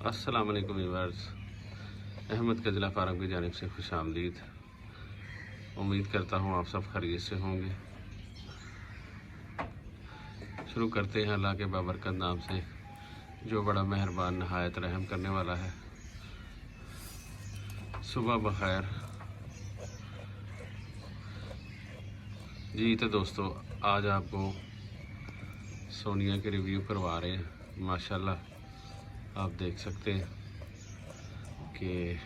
अस्सलाम वालेकुम viewers, Ahmad कजला farm की जानिब से खुश आमदीद। उम्मीद करता हूँ आप सब खैरियत से होंगे। शुरू करते हैं अल्लाह के बाबरकत नाम से, जो बड़ा मेहरबान नहायत रहम करने वाला है। सुबह बखैर जी। तो दोस्तों, आज आपको सोनिया के रिव्यू करवा रहे हैं। माशाल्लाह आप देख सकते हैं कि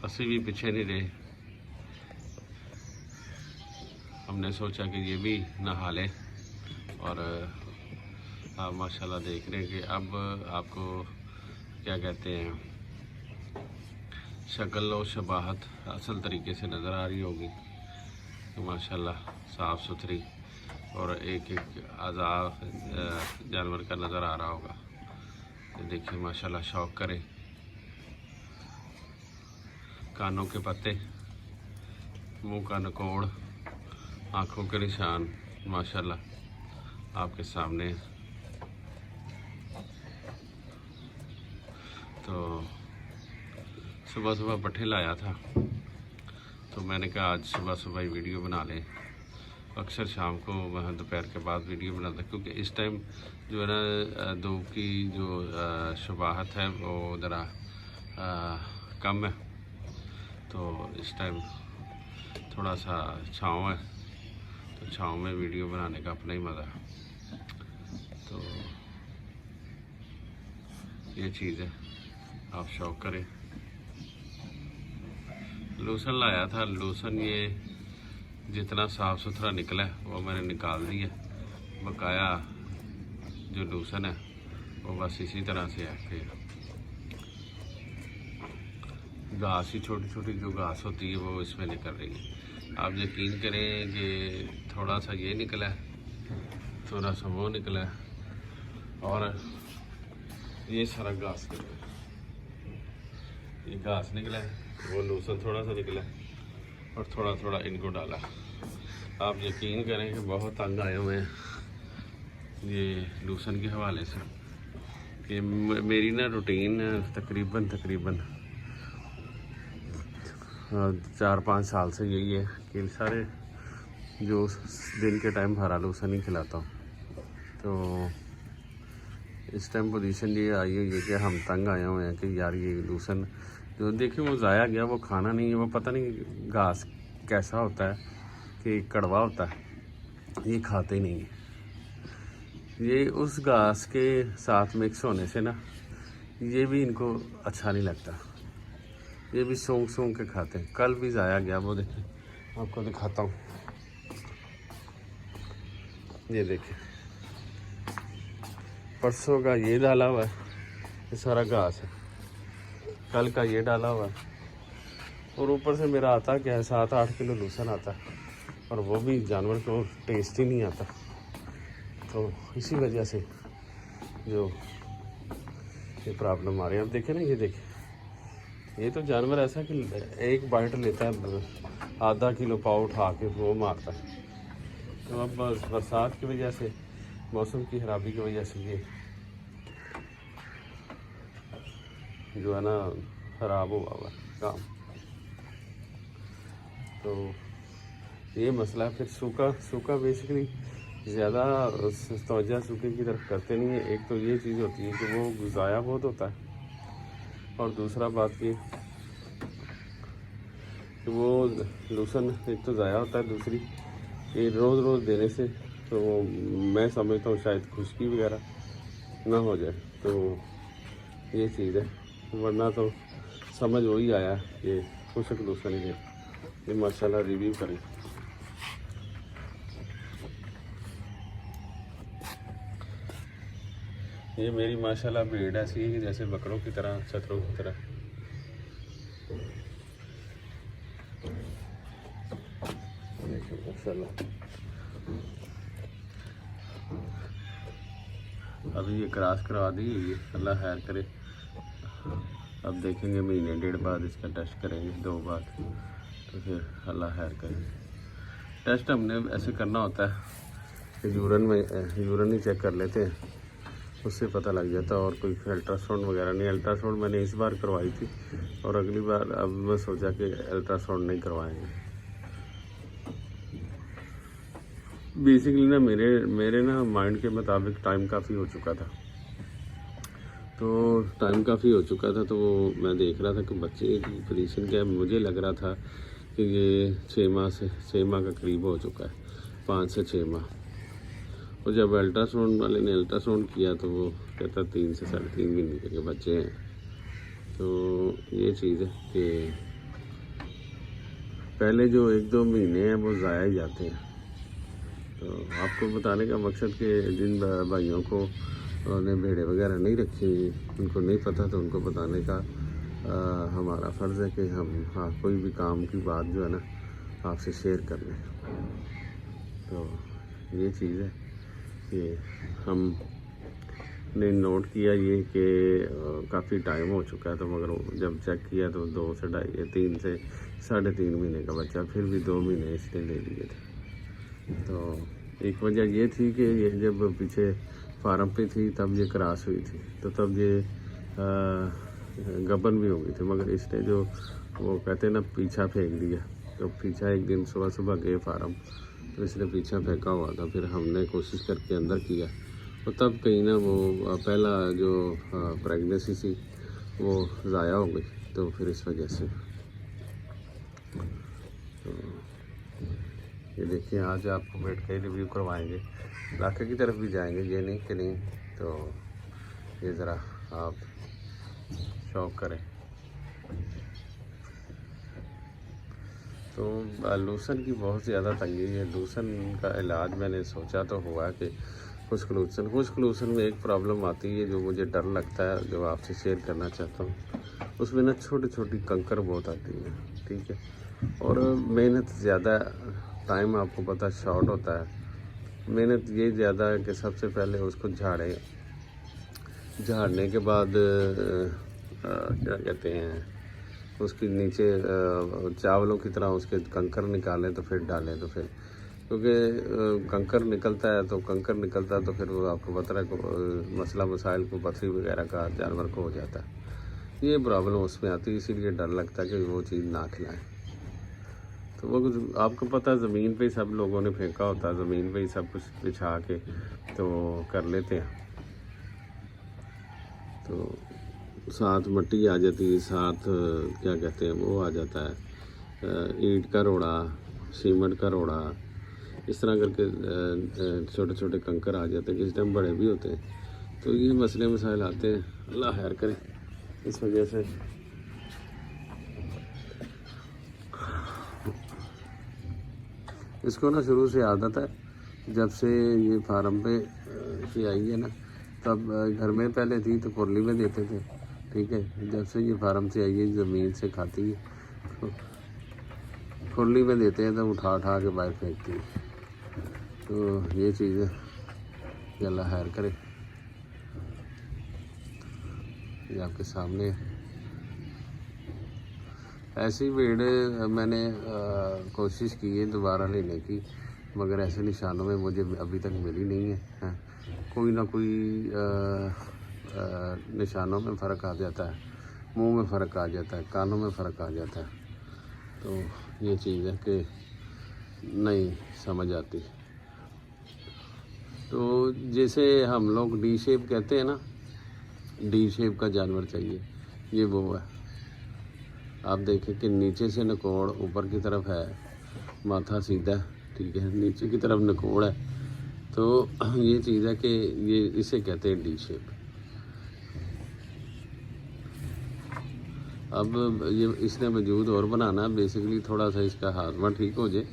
असी भी पीछे नहीं रहे। हमने सोचा कि ये भी नहा लें और आप माशाल्लाह देख रहे हैं कि अब आपको क्या कहते हैं, शक्ल और शबाहत असल तरीके से नज़र आ रही होगी। तो माशाल्लाह साफ़ सुथरी और एक एक अज़ा जानवर का नज़र आ रहा होगा। तो देखिए माशाल्लाह, शौक करें। कानों के पत्ते, मुंह का नकोड़, आँखों के निशान माशाल्लाह आपके सामने। तो सुबह सुबह पट्ठे लाया था, तो मैंने कहा आज सुबह सुबह ही वीडियो बना लें। अक्सर शाम को वह दोपहर के बाद वीडियो बनाता, क्योंकि इस टाइम जो है ना धूप की जो शबाहत है वो ज़रा कम है। तो इस टाइम थोड़ा सा छाँव है, तो छाँव में वीडियो बनाने का अपना ही मज़ा है। तो ये चीज़ है, आप शौक करें। लूसन लाया था, लूसन ये जितना साफ़ सुथरा निकला है वो मैंने निकाल दिया। बकाया जो लूसन है वो बस इसी तरह से है कि घास ही, छोटी छोटी जो घास होती है वो इसमें निकल रही है। आप यकीन करें कि थोड़ा सा ये निकला है, थोड़ा सा वो निकला है, और ये सारा घास निकला है। ये घास निकला है, वो लूसन थोड़ा सा निकला है, और थोड़ा थोड़ा इनको डाला। आप यकीन करें कि बहुत तंग आए हुए हैं ये लूसन के हवाले से। कि मेरी ना रूटीन तकरीबन 4-5 साल से यही है कि सारे जो दिन के टाइम हरा लूसन ही खिलाता हूँ। तो इस टाइम पोजीशन ये आई हुई है कि हम तंग आए हुए हैं कि यार ये लूसन जो देखिए वो ज़ाया गया, वो खाना नहीं है। वो पता नहीं घास कैसा होता है कि कड़वा होता है, ये खाते ही नहीं है। ये उस घास के साथ मिक्स होने से ना ये भी इनको अच्छा नहीं लगता। ये भी सूंघ सूंघ के खाते हैं। कल भी ज़ाया गया, वो देखिए आपको दिखाता हूँ। ये देखिए परसों का ये डाला हुआ है, ये सारा घास है। कल का ये डाला हुआ है, और ऊपर से मेरा आता क्या है 7-8 किलो लूसन आता है, और वो भी जानवर को टेस्ट ही नहीं आता। तो इसी वजह से जो ये प्रॉब्लम आ रही है। अब देखें ना, ये देखें, ये तो जानवर ऐसा कि एक बाइट लेता है, आधा किलो पाव उठा के वो मारता है। तो अब बरसात की वजह से, मौसम की खराबी की वजह से ये जो है ना ख़राब हुआ हुआ काम। तो ये मसला है। फिर सूखा बेसिकली ज़्यादा तवज्जो सूखे की तरफ करते नहीं है। एक तो ये चीज़ होती है कि वो ज़ाया बहुत होता है, और दूसरा बात ये कि वो लूसन एक तो ज़ाया होता है, दूसरी ये रोज़ रोज़ देने से तो मैं समझता हूँ शायद खुश्की वगैरह ना हो जाए। तो ये चीज़ है, वरना तो समझ वही आया कि खुशक लूसन ही है। ये माशाल्लाह रिव्यू करें। ये मेरी माशाल्लाह भीड़ ऐसी है कि जैसे बकरों की तरह, छतरों की तरह। माशाल्लाह अभी ये क्रॉस करवा दी, ये अल्लाह खैर करे। अब देखेंगे महीने 1.5 बाद इसका टेस्ट करेंगे, 2 बार, तो फिर अल्लाह खैर करे। टेस्ट हमने ऐसे करना होता है कि यूरिन ही चेक कर लेते हैं उससे पता लग जाता। और कोई अल्ट्रासाउंड वगैरह नहीं। अल्ट्रासाउंड मैंने इस बार करवाई थी और अगली बार अब मैं सोचा कि अल्ट्रासाउंड नहीं करवाएंगे। बेसिकली ना मेरे ना माइंड के मुताबिक टाइम काफ़ी हो चुका था। तो टाइम काफ़ी हो चुका था, तो मैं देख रहा था कि बच्चे की पोजीशन क्या है। मुझे लग रहा था कि ये 6 माह का करीब हो चुका है, 5 से 6 माह। और जब अल्ट्रासाउंड वाले ने अल्ट्रासाउंड किया तो वो कहता 3 से 3.5 महीने के बच्चे हैं। तो ये चीज़ है कि पहले जो 1-2 महीने हैं वो ज़ाया ही जाते हैं। तो आपको बताने का मकसद कि जिन भाइयों को ने भेड़े वगैरह नहीं रखी, उनको नहीं पता, तो उनको बताने का हमारा फ़र्ज़ है कि हम कोई भी काम की बात जो है ना आपसे शेयर कर लें। तो ये चीज़ है कि हमने नोट किया ये कि काफ़ी टाइम हो चुका है। तो मगर जब चेक किया तो 2 से 2.5 3 से 3.5 महीने का बच्चा, फिर भी 2 महीने इसने ले लिए थे। तो एक वजह ये थी कि ये जब पीछे फार्म पे थी तब ये क्रॉस हुई थी, तो तब ये गबन भी हो गई थी। मगर इसने जो वो कहते हैं ना पीछा फेंक दिया। तो पीछा एक दिन सुबह गए फार्म, तो इसने पीछा फेंका हुआ था। फिर हमने कोशिश करके अंदर किया, और तब कहीं ना वो पहला जो प्रेगनेंसी थी वो ज़ाया हो गई। तो फिर इस वजह से तो ये देखिए, आज आपको बैठ के रिव्यू करवाएंगे, इलाके की तरफ भी जाएंगे, ये नहीं कि नहीं। तो ये ज़रा आप शौक करें। तो लूसन की बहुत ज़्यादा तंगी है। लूसन का इलाज मैंने सोचा तो हुआ कि खुश्क लूसन में एक प्रॉब्लम आती है जो मुझे डर लगता है, जो आपसे शेयर करना चाहता हूँ। उसमें ना छोटी छोटी कंकर बहुत आती हैं, ठीक है, और मेहनत ज़्यादा, टाइम आपको पता शॉर्ट होता है। मेहनत ये ज़्यादा है कि सबसे पहले उसको झाड़ने के बाद क्या कहते हैं, उसके नीचे चावलों की तरह उसके कंकर निकालें तो फिर डालें। तो फिर क्योंकि कंकर निकलता है तो फिर वो आपको पता है मसला मसाइल को पथरी वगैरह का जानवर को हो जाता है। ये प्रॉब्लम उसमें आती है, इसीलिए डर लगता है कि वो चीज़ ना खिलाएं। तो वो आपको पता है ज़मीन पे ही सब लोगों ने फेंका होता है, ज़मीन पे ही सब कुछ बिछा के तो कर लेते हैं। तो साथ मिट्टी आ जाती है, साथ क्या कहते हैं वो आ जाता है ईंट का रोड़ा, सीमेंट का रोड़ा, इस तरह करके छोटे छोटे कंकर आ जाते हैं, किस टाइम बड़े भी होते हैं। तो ये मसले मसाइल आते हैं, अल्लाह खैर करे। इस वजह से इसको ना शुरू से आदत है, जब से ये फार्म पे की आई है ना, तब घर में पहले थी तो खुरली में देते थे, ठीक है। जब से ये फार्म से आई है ज़मीन से खाती है, तो खुरली में देते हैं, तो उठा के बाहर फेंकती है। तो ये चीज़ है, अल्लाह खैर करे। ये आपके सामने ऐसी भीड़ मैंने कोशिश की है दोबारा लेने की, मगर ऐसे निशानों में मुझे अभी तक मिली नहीं है। कोई ना कोई निशानों में फ़र्क आ जाता है, मुंह में फ़र्क आ जाता है, कानों में फ़र्क आ जाता है। तो ये चीज़ है कि नहीं समझ आती। तो जैसे हम लोग डी शेप कहते हैं ना, डी शेप का जानवर चाहिए, ये वो है। आप देखें कि नीचे से नकोड़ ऊपर की तरफ है, माथा सीधा, ठीक है, नीचे की तरफ नकोड़ है। तो ये चीज़ है कि ये इसे कहते हैं डी शेप। अब ये इसने वजूद और बनाना है, बेसिकली थोड़ा सा इसका हाजमा ठीक हो जाए,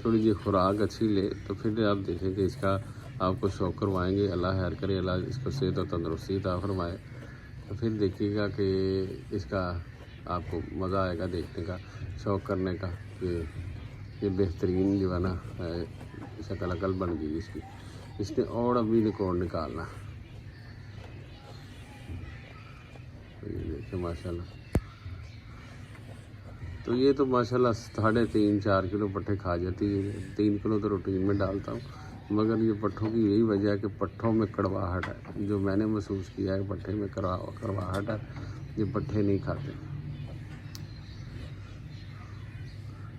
थोड़ी जी खुराक अच्छी ले, तो फिर आप देखें कि इसका आपको शौक करवाएंगे। अल्लाह खैर करे, अल्लाह इसको सेहत और तंदरुस्ती अता फरमाए। तो फिर देखिएगा कि इसका आपको मज़ा आएगा देखने का, शौक़ करने का, कि ये बेहतरीन जो है ना शक्ल अकल बन गई इसकी। इसने और अभी रिकॉर्ड निकालना। तो ये देखिए माशाल्लाह। तो ये तो माशाल्लाह 3.5-4 किलो पट्ठे खा जाती है। 3 किलो तो रूटीन में डालता हूँ, मगर ये पट्ठों की यही वजह है कि पट्ठों में कड़वाहट है। जो मैंने महसूस किया है पट्ठे में कड़वाहट है, ये पट्ठे नहीं खाते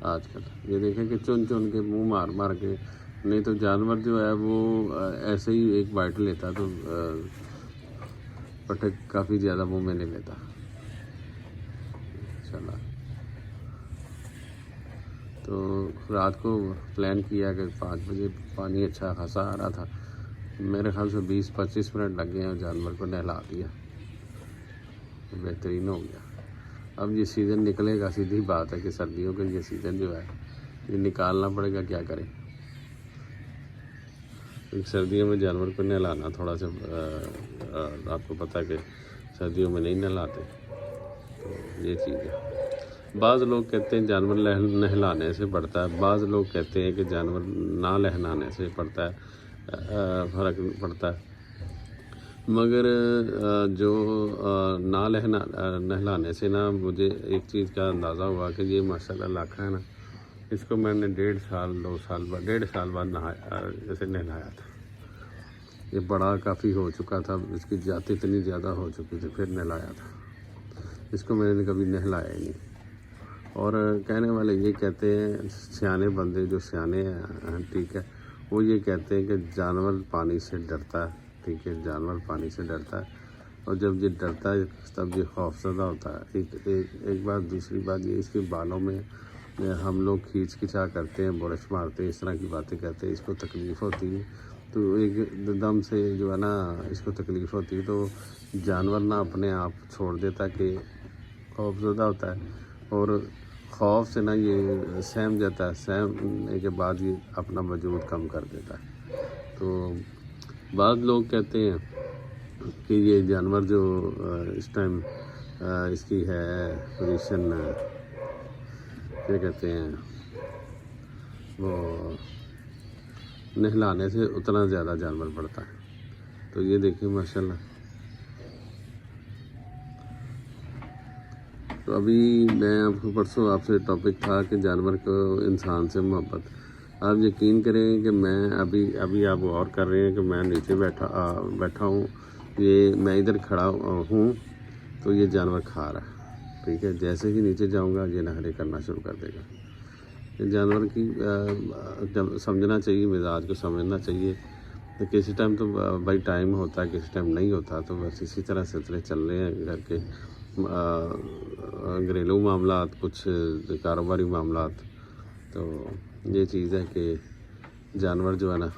आजकल। ये देखें कि चुन चुन के मुंह मार मार के, नहीं तो जानवर जो है वो ऐसे ही एक बाइट लेता तो पट्ठे काफ़ी ज़्यादा मुंह में नहीं लेता। चला तो रात को प्लान किया कि 5 बजे पानी अच्छा खासा आ रहा था, मेरे ख्याल से 20-25 मिनट लग गए और जानवर को नहला दिया, बेहतरीन हो गया। अब ये सीज़न निकलेगा, सीधी बात है कि सर्दियों का ये सीज़न जो है ये निकालना पड़ेगा, क्या करें। सर्दियों में जानवर को नहलाना थोड़ा सा आपको पता है कि सर्दियों में नहीं नहलाते, तो ये चीज़ है। बाज़ लोग कहते हैं जानवर नहलाने से बढ़ता है, बाज़ लोग कहते हैं कि जानवर ना नहलाने से पड़ता है, फ़र्क पड़ता है। मगर जो ना नहलाने से ना मुझे एक चीज़ का अंदाज़ा हुआ कि ये माशाल्लाह लाखा है ना, इसको मैंने 1.5 साल बाद नहाया, जैसे नहलाया था। ये बड़ा काफ़ी हो चुका था, इसकी जाति इतनी ज़्यादा हो चुकी थी, फिर नहलाया था। इसको मैंने कभी नहलाया ही नहीं। और कहने वाले ये कहते हैं, सियाने बंदे जो सियाने हैं, ठीक है, वो ये कहते हैं कि जानवर पानी से डरता है, ठीक है, जानवर पानी से डरता है, और जब ये डरता है तब ये खौफज़दा होता है। एक बात। दूसरी बात ये, इसके बालों में हम लोग खींचा करते हैं, बुरश मारते हैं, इस तरह की बातें करते हैं, इसको तकलीफ़ होती है, तो एक दम से जो है ना इसको तकलीफ़ होती है, तो जानवर ना अपने आप छोड़ देता कि खौफज़दा होता है, और खौफ से ना ये सहम जाता है, सहमने के बाद ये अपना वजूद कम कर देता है। तो बाद लोग कहते हैं कि ये जानवर जो इस टाइम इसकी है पोजीशन, क्या कहते हैं वो, नहलाने से उतना ज़्यादा जानवर बढ़ता है। तो ये देखिए माशाल्लाह। तो अभी मैं आपको परसों आपसे टॉपिक था कि जानवर को इंसान से मोहब्बत। आप यकीन करें कि मैं अभी आप गौर कर रहे हैं कि मैं नीचे बैठा हूँ, ये मैं इधर खड़ा हूँ, तो ये जानवर खा रहा है, ठीक है। जैसे ही नीचे जाऊँगा ये नखरे करना शुरू कर देगा। ये जानवर की जब समझना चाहिए, मिजाज को समझना चाहिए। तो किसी टाइम तो भाई टाइम होता है, किसी टाइम नहीं होता, तो बस इसी तरह सिलसिले चल रहे हैं घर के घरेलू मामलात, कुछ कारोबारी मामलात। तो ये चीज़ है कि जानवर जो है ना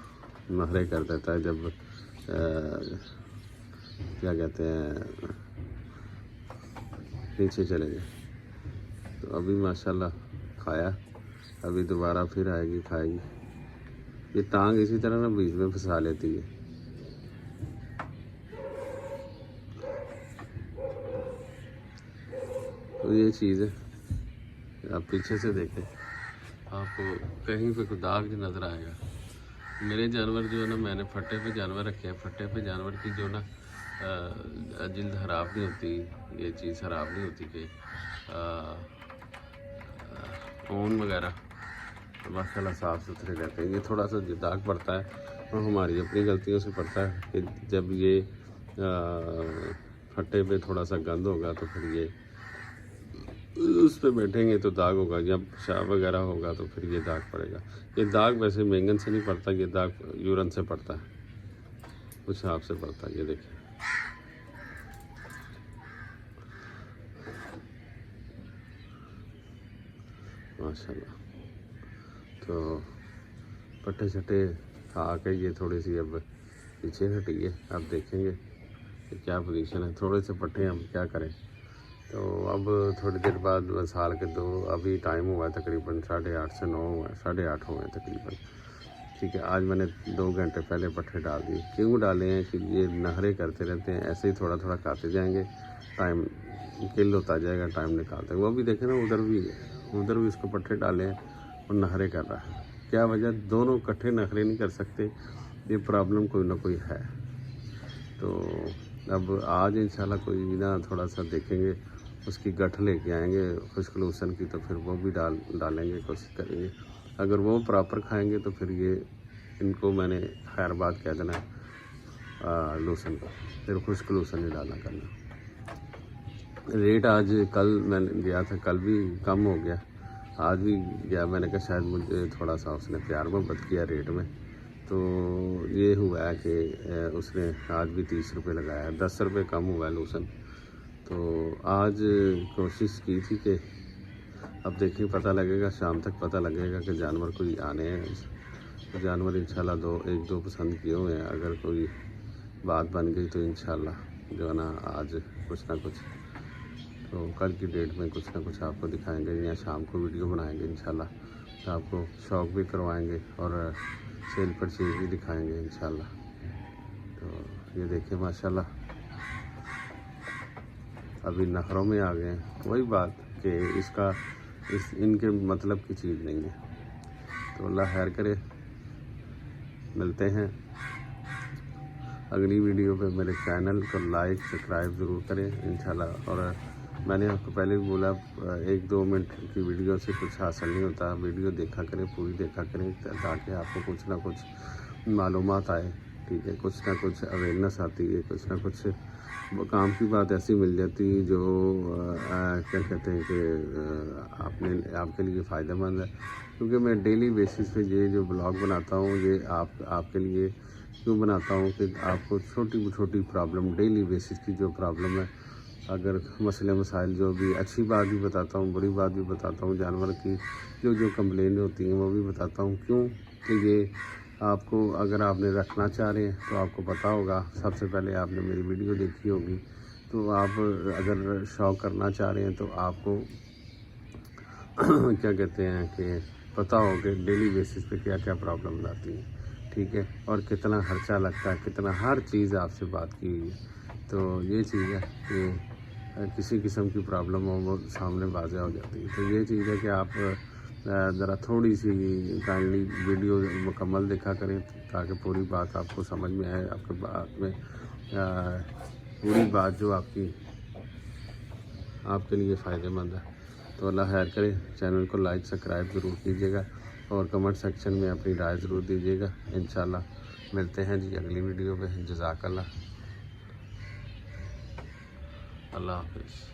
नखरे कर देता है जब क्या कहते हैं नीचे चले गए। तो अभी माशाल्लाह खाया, अभी दोबारा फिर आएगी, खाएगी। ये टांग इसी तरह ना बीच में फंसा लेती है। तो ये चीज़ है, आप पीछे से देखें, आपको कहीं पे कोई दाग जो नज़र आएगा। मेरे जानवर जो है ना, मैंने फट्टे पे जानवर रखे हैं। फट्टे पे जानवर की जो ना जिल्द ख़राब नहीं होती, ये चीज़ ख़राब नहीं होती कि ऊन वगैरह, तो माशाल्लाह साफ़ सुथरे रहते हैं। ये थोड़ा सा जो दाग पड़ता है वो हमारी अपनी गलतियों से पड़ता है कि जब ये फट्टे पे थोड़ा सा गंद होगा तो फिर ये उस पर बैठेंगे तो दाग होगा, जब पेशाब वगैरह होगा तो फिर ये दाग पड़ेगा। ये दाग वैसे बैंगन से नहीं पड़ता, ये दाग यूरन से पड़ता है, पेशाब से पड़ता है। ये देखिए माशाल्लाह। तो पट्टे छट्टे खा के ये थोड़ी सी अब पीछे हटी है। अब देखेंगे कि क्या पोजीशन है। थोड़े से पट्टे हम क्या करें। तो अब थोड़ी देर बाद साल के 2, अभी टाइम हुआ है तकरीबन 8:30 से 9 हुआ है, 8:30 हुए हैं तकरीबन, ठीक है। आज मैंने 2 घंटे पहले पट्टे डाल दिए। क्यों डाले हैं कि ये नखरे करते रहते हैं, ऐसे ही थोड़ा थोड़ा खाते जाएंगे, टाइम किल होता जाएगा, टाइम निकालते। वो भी देखे ना, उधर भी उसको पट्टे डाले हैं और नखरे कर रहा है। क्या वजह, दोनों इकट्ठे नखरे नहीं कर सकते, ये प्रॉब्लम कोई ना कोई है। तो अब आज इंशाल्लाह कोई ना थोड़ा सा देखेंगे, उसकी गठ लेके आएंगे खुशखलूसन की, तो फिर वो भी डालेंगे, कोशिश करेंगे। अगर वो प्रॉपर खाएंगे तो फिर ये इनको मैंने खैरबाद कह देना लोशन को, फिर खुश्क लोशन नहीं डालना करना। रेट आज कल मैंने गया था, कल भी कम हो गया, आज भी गया। मैंने कहा शायद मुझे थोड़ा सा उसने प्यार मोहब्बत किया रेट में, तो ये हुआ है कि उसने आज भी 30 रुपये लगाया, 10 रुपये कम हुआ है लोशन। तो आज कोशिश की थी कि अब देखिए पता लगेगा, शाम तक पता लगेगा कि जानवर कोई आने हैं। तो जानवर इंशाल्लाह एक दो पसंद किए हुए हैं, अगर कोई बात बन गई तो इंशाल्लाह जो है ना आज कुछ ना कुछ, तो कल की डेट में कुछ ना कुछ आपको दिखाएंगे या शाम को वीडियो बनाएंगे इंशाल्लाह। तो आपको शौक भी करवाएंगे और सेल परचेज भी दिखाएंगे इंशाल्लाह। तो ये देखिए माशाल्लाह अभी नखरों में आ गए हैं। वही बात कि इनके मतलब की चीज़ नहीं है। तो अल्लाह खैर करे, मिलते हैं अगली वीडियो पे। मेरे चैनल को लाइक सब्सक्राइब ज़रूर करें इंशाल्लाह। और मैंने आपको पहले भी बोला 1-2 मिनट की वीडियो से कुछ हासिल नहीं होता, वीडियो देखा करें, पूरी देखा करें, ताकि आपको कुछ ना कुछ मालूमात आए, ठीक है, कुछ ना कुछ अवेयरनेस आती है, कुछ ना कुछ काम की बात ऐसी मिल जाती है जो क्या कहते हैं कि आपके लिए फ़ायदेमंद है। क्योंकि मैं डेली बेसिस पे ये जो ब्लॉग बनाता हूँ ये आपके लिए क्यों बनाता हूँ कि आपको छोटी छोटी प्रॉब्लम, डेली बेसिस की जो प्रॉब्लम है, अगर मसले मसाइल, जो भी अच्छी बात भी बताता हूँ, बुरी बात भी बताता हूँ, जानवर की जो कंप्लेन होती हैं वो भी बताता हूँ। क्यों कि ये आपको, अगर आपने रखना चाह रहे हैं तो आपको पता होगा, सबसे पहले आपने मेरी वीडियो देखी होगी। तो आप अगर शौक करना चाह रहे हैं तो आपको क्या कहते हैं कि पता हो कि डेली बेसिस पे क्या क्या प्रॉब्लम आती है, ठीक है, और कितना खर्चा लगता है, कितना, हर चीज़ आपसे बात की हुई है। तो ये चीज़ है कि किसी किस्म की प्रॉब्लम हो वो सामने वाज़ह हो जाती है। तो ये चीज़ है कि आप ज़रा थोड़ी सी काइंडली वीडियो मुकम्मल देखा करें, ताकि पूरी बात आपको समझ में आए, आपके बात में पूरी बात जो आपके लिए फ़ायदेमंद है। तो अल्लाह खैर करे। चैनल को लाइक सब्सक्राइब ज़रूर कीजिएगा और कमेंट सेक्शन में अपनी राय ज़रूर दीजिएगा। इंशाल्लाह मिलते हैं जी अगली वीडियो पे। जज़ाकल्लाह, अल्लाह हाफ़िज़।